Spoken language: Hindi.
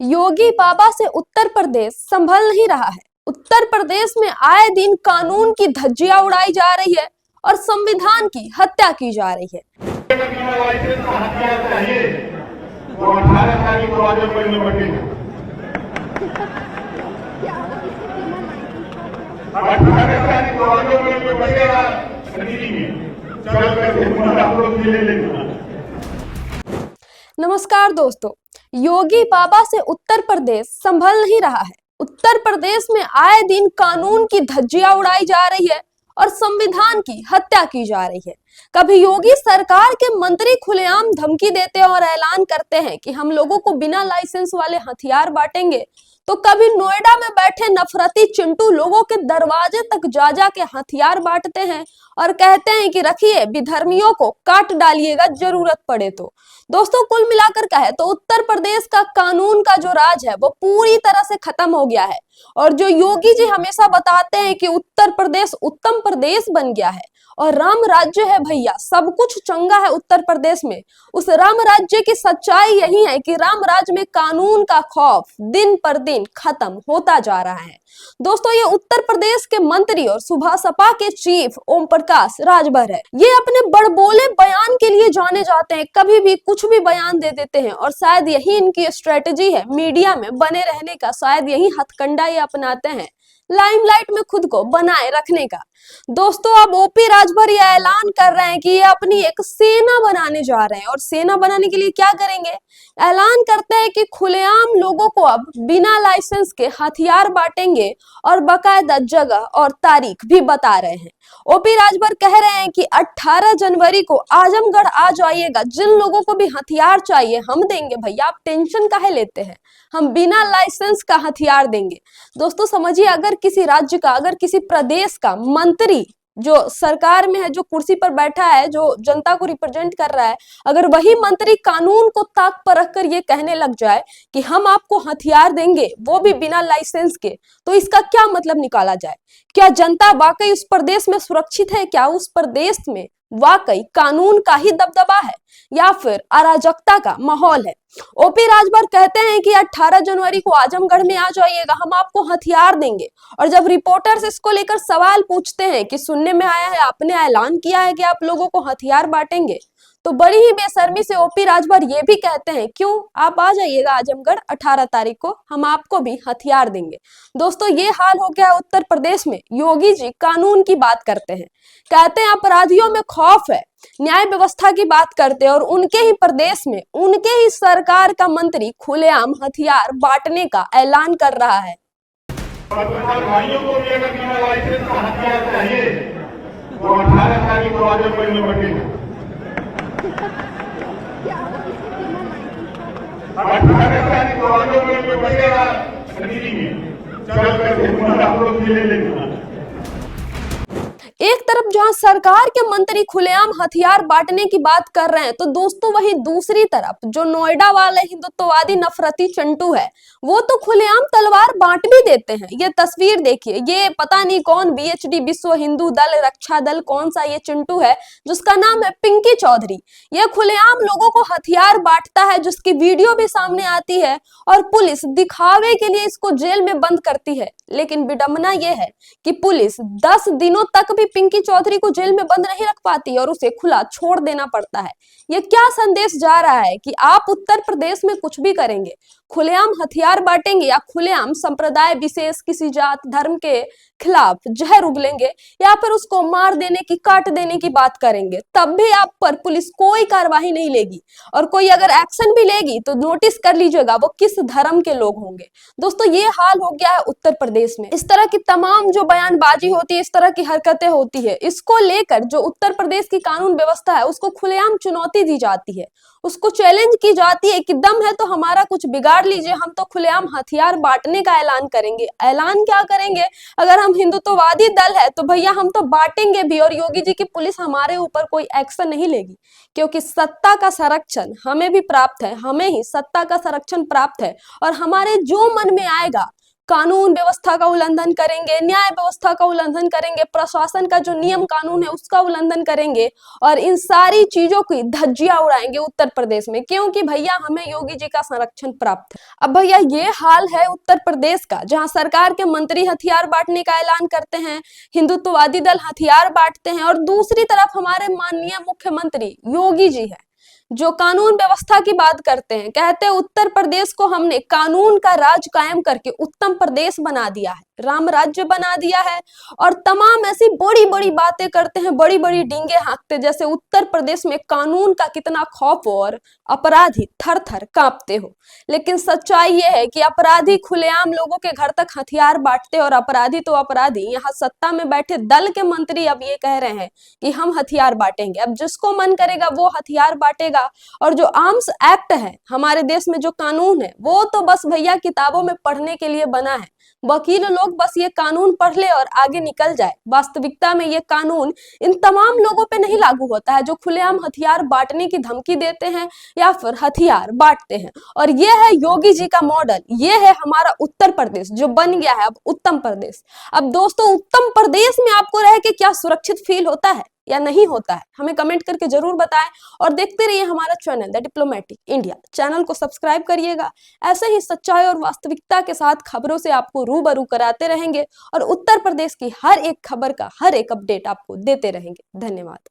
योगी बाबा से उत्तर प्रदेश संभल नहीं रहा है। उत्तर प्रदेश में आए दिन कानून की धज्जियां उड़ाई जा रही है और संविधान की हत्या की जा रही है। नमस्कार दोस्तों, योगी बाबा से उत्तर प्रदेश संभल नहीं रहा है। उत्तर प्रदेश में आए दिन कानून की धज्जियां उड़ाई जा रही है और संविधान की हत्या की जा रही है। कभी योगी सरकार के मंत्री खुलेआम धमकी देते हैं और ऐलान करते हैं कि हम लोगों को बिना लाइसेंस वाले हथियार बांटेंगे, तो कभी नोएडा में बैठे नफरती चिंटू लोगों के दरवाजे तक जा के हथियार बांटते हैं और कहते हैं कि रखिए, विधर्मियों को काट डालिएगा जरूरत पड़े तो। दोस्तों, कुल मिलाकर कहे तो उत्तर प्रदेश का कानून का जो राज है वो पूरी तरह से खत्म हो गया है। और जो योगी जी हमेशा बताते हैं कि उत्तर प्रदेश उत्तम प्रदेश बन गया है और राम राज्य है भैया, सब कुछ चंगा है उत्तर प्रदेश में, उस राम राज्य की सच्चाई यही है कि राम राज्य में कानून का खौफ दिन पर दिन खत्म होता जा रहा है। दोस्तों, ये उत्तर प्रदेश के मंत्री और सुबह सपा के चीफ ओम प्रकाश राजभर है। ये अपने बड़बोले बयान के लिए जाने जाते हैं, कभी भी कुछ भी बयान दे देते हैं और शायद यही इनकी स्ट्रेटेजी है मीडिया में बने रहने का। शायद यही हथकंडा ये अपनाते हैं लाइमलाइट में खुद को बनाए रखने का। दोस्तों, अब ओपी राजभर ये ऐलान कर रहे हैं कि ये अपनी एक सेना बनाने जा रहे हैं। और सेना बनाने के लिए क्या करेंगे? ऐलान करते हैं कि खुलेआम लोगों को अब बिना लाइसेंस के हथियार बांटेंगे और बाकायदा जगह और तारीख भी बता रहे हैं। ओपी राजभर कह रहे हैं कि 18 जनवरी को आजमगढ़ आ जाइएगा, जिन लोगों को भी हथियार चाहिए हम देंगे भैया, आप टेंशन काहे लेते हैं, हम बिना लाइसेंस का हथियार देंगे। दोस्तों समझिए, अगर किसी राज्य का, अगर किसी प्रदेश का मंत्री जो सरकार में है, जो कुर्सी पर बैठा है, जो जनता को रिप्रेजेंट कर रहा है, अगर वही मंत्री कानून को ताक पर रखकर ये कहने लग जाए कि हम आपको हथियार देंगे वो भी बिना लाइसेंस के, तो इसका क्या मतलब निकाला जाए? क्या जनता वाकई उस प्रदेश में सुरक्षित है? क्या उस प्रदेश में वाकई कानून का ही दबदबा है या फिर अराजकता का माहौल है? ओपी राजभर कहते हैं कि 18 जनवरी को आजमगढ़ में आ जाइएगा, हम आपको हथियार देंगे। और जब रिपोर्टर्स इसको लेकर सवाल पूछते हैं कि सुनने में आया है आपने ऐलान किया है कि आप लोगों को हथियार बांटेंगे, तो बड़ी ही बेशर्मी से ओपी राजभर ये भी कहते हैं, क्यों, आप आ जाइएगा आजमगढ़ 18 तारीख को, हम आपको भी हथियार देंगे। दोस्तों, ये हाल हो गया उत्तर प्रदेश में। योगी जी कानून की बात करते हैं, कहते हैं अपराधियों में खौफ है, न्याय व्यवस्था की बात करते हैं और उनके ही प्रदेश में उनके ही सरकार का मंत्री खुलेआम हथियार बांटने का ऐलान कर रहा है। भाइयों को भी अगर बिना लाइसेंस का हथियार चाहिए तो 18 तारीख को आजमगढ़ में बटेगा। 18 तारीख को आजमगढ़ में बटेगा। चल कर आप लोग ले लेंगे। एक तरफ जहां सरकार के मंत्री खुलेआम हथियार बांटने की बात कर रहे हैं, तो दोस्तों वही दूसरी तरफ जो नोएडा वाले हिंदुत्ववादी नफरती चंटू है, वो तो खुलेआम तलवार बांट भी देते हैं। ये तस्वीर देखिए, ये पता नहीं कौन बीएचडी विश्व हिंदू दल रक्षा दल कौन सा ये चिंटू है जिसका नाम है पिंकी चौधरी। ये खुलेआम लोगों को हथियार बांटता है, जिसकी वीडियो भी सामने आती है और पुलिस दिखावे के लिए इसको जेल में बंद करती है। लेकिन विडंबना यह है कि पुलिस 10 दिनों तक भी पिंकी चौधरी को जेल में बंद नहीं रख पाती और उसे खुला छोड़ देना पड़ता है। यह क्या संदेश जा रहा है कि आप उत्तर प्रदेश में कुछ भी करेंगे, खुलेआम हथियार बांटेंगे या खुलेआम संप्रदाय विशेष किसी जात धर्म के खिलाफ जहर उगलेंगे या फिर उसको मार देने की, काट देने की बात करेंगे, तब भी आप पर पुलिस कोई कार्रवाई नहीं लेगी। और कोई अगर एक्शन भी लेगी तो नोटिस कर लीजिएगा वो किस धर्म के लोग होंगे। दोस्तों, ये हाल हो गया है उत्तर प्रदेश में। इस तरह की तमाम जो बयानबाजी होती है, इस तरह की हरकतें होती है, इसको लेकर जो उत्तर प्रदेश की कानून व्यवस्था है उसको खुलेआम चुनौती दी जाती है, उसको चैलेंज की जाती है कि दम है तो हमारा कुछ बिगाड़ लीजिए, हम तो खुलेआम हथियार बांटने का ऐलान करेंगे। ऐलान क्या करेंगे? अगर हम हिंदुत्ववादी दल है तो भैया हम तो बांटेंगे भी, और योगी जी की पुलिस हमारे ऊपर कोई एक्शन नहीं लेगी, क्योंकि सत्ता का संरक्षण हमें भी प्राप्त है, हमें ही सत्ता का संरक्षण प्राप्त है और हमारे जो मन में आएगा कानून व्यवस्था का उल्लंघन करेंगे, न्याय व्यवस्था का उल्लंघन करेंगे, प्रशासन का जो नियम कानून है उसका उल्लंघन करेंगे और इन सारी चीजों की धज्जियां उड़ाएंगे उत्तर प्रदेश में, क्योंकि भैया हमें योगी जी का संरक्षण प्राप्त है। अब भैया ये हाल है उत्तर प्रदेश का, जहां सरकार के मंत्री हथियार बांटने का ऐलान करते हैं, हिंदुत्ववादी दल हथियार बांटते हैं और दूसरी तरफ हमारे माननीय मुख्यमंत्री योगी जी है जो कानून व्यवस्था की बात करते हैं, कहते हैं उत्तर प्रदेश को हमने कानून का राज कायम करके उत्तम प्रदेश बना दिया है, राम राज्य बना दिया है और तमाम ऐसी बड़ी बड़ी बातें करते हैं, बड़ी बड़ी डींगे हाँकते, जैसे उत्तर प्रदेश में कानून का कितना खौफ हो और अपराधी थर थर कांपते हो। लेकिन सच्चाई ये है कि अपराधी खुलेआम लोगों के घर तक हथियार बांटते और अपराधी तो अपराधी, यहाँ सत्ता में बैठे दल के मंत्री अब ये कह रहे हैं कि हम हथियार बांटेंगे। अब जिसको मन करेगा वो हथियार बांटेगा और जो आर्म्स एक्ट है हमारे देश में, जो कानून है, वो तो बस भैया किताबों में पढ़ने के लिए बना है। वकील लोग बस ये कानून पढ़ ले और आगे निकल जाए। वास्तविकता में ये कानून इन तमाम लोगों पे नहीं लागू होता है जो खुलेआम हथियार बांटने की धमकी देते हैं या फिर हथियार बांटते हैं। और ये है योगी जी का मॉडल, ये है हमारा उत्तर प्रदेश जो बन गया है अब उत्तम प्रदेश। अब दोस्तों, उत्तम प्रदेश में आपको रह के क्या सुरक्षित फील होता है या नहीं होता है, हमें कमेंट करके जरूर बताएं और देखते रहिए हमारा channel the diplomatic India. Channel को सब्सक्राइब करिएगा, ऐसे ही सच्चाई और वास्तविकता के साथ खबरों से आपको रूबरू कराते रहेंगे और उत्तर प्रदेश की हर एक खबर का हर एक अपडेट आपको देते रहेंगे। धन्यवाद।